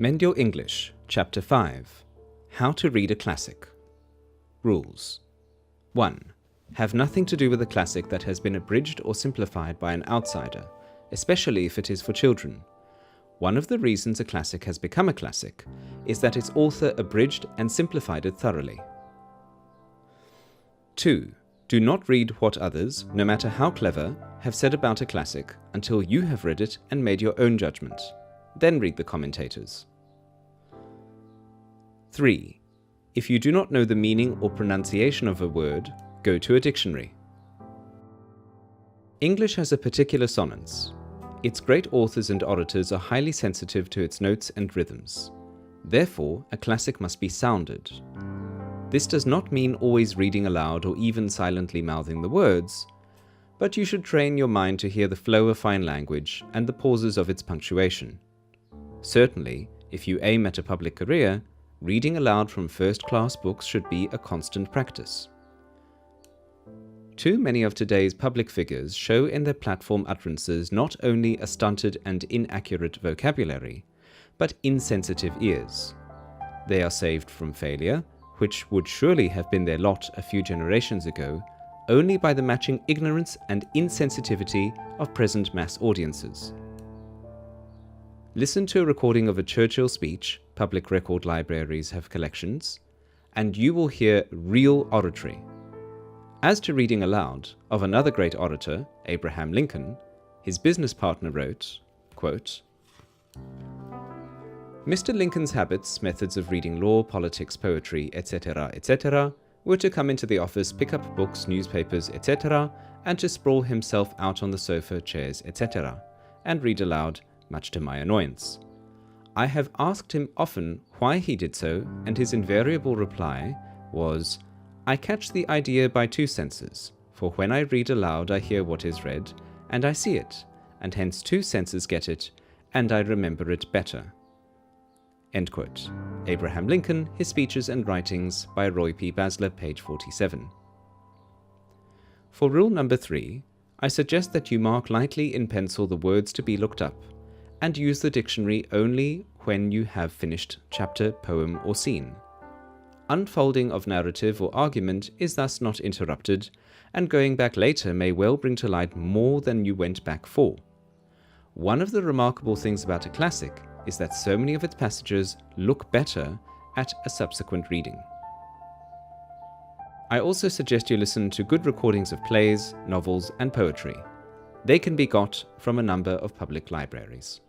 Mend Your English, Chapter 5. How to Read a Classic. Rules. 1. Have nothing to do with a classic that has been abridged or simplified by an outsider, especially if it is for children. One of the reasons a classic has become a classic is that its author abridged and simplified it thoroughly. 2. Do not read what others, no matter how clever, have said about a classic until you have read it and made your own judgment. Then read the commentators. 3. If you do not know the meaning or pronunciation of a word, go to a dictionary. English has a particular sonance. Its great authors and orators are highly sensitive to its notes and rhythms. Therefore, a classic must be sounded. This does not mean always reading aloud or even silently mouthing the words, but you should train your mind to hear the flow of fine language and the pauses of its punctuation. Certainly, if you aim at a public career, reading aloud from first-class books should be a constant practice. Too many of today's public figures show in their platform utterances not only a stunted and inaccurate vocabulary, but insensitive ears. They are saved from failure, which would surely have been their lot a few generations ago, only by the matching ignorance and insensitivity of present mass audiences. Listen to a recording of a Churchill speech, public record libraries have collections, and you will hear real oratory. As to reading aloud, of another great orator, Abraham Lincoln, his business partner wrote, quote, Mr. Lincoln's habits, methods of reading law, politics, poetry, etc., etc., were to come into the office, pick up books, newspapers, etc., and to sprawl himself out on the sofa, chairs, etc., and read aloud, much to my annoyance. I have asked him often why he did so, and his invariable reply was, I catch the idea by two senses, for when I read aloud I hear what is read, and I see it, and hence two senses get it, and I remember it better. End quote. Abraham Lincoln, His Speeches and Writings by Roy P. Basler, page 47. For rule number 3, I suggest that you mark lightly in pencil the words to be looked up, and use the dictionary only when you have finished chapter, poem, or scene. Unfolding of narrative or argument is thus not interrupted, and going back later may well bring to light more than you went back for. One of the remarkable things about a classic is that so many of its passages look better at a subsequent reading. I also suggest you listen to good recordings of plays, novels, and poetry. They can be got from a number of public libraries.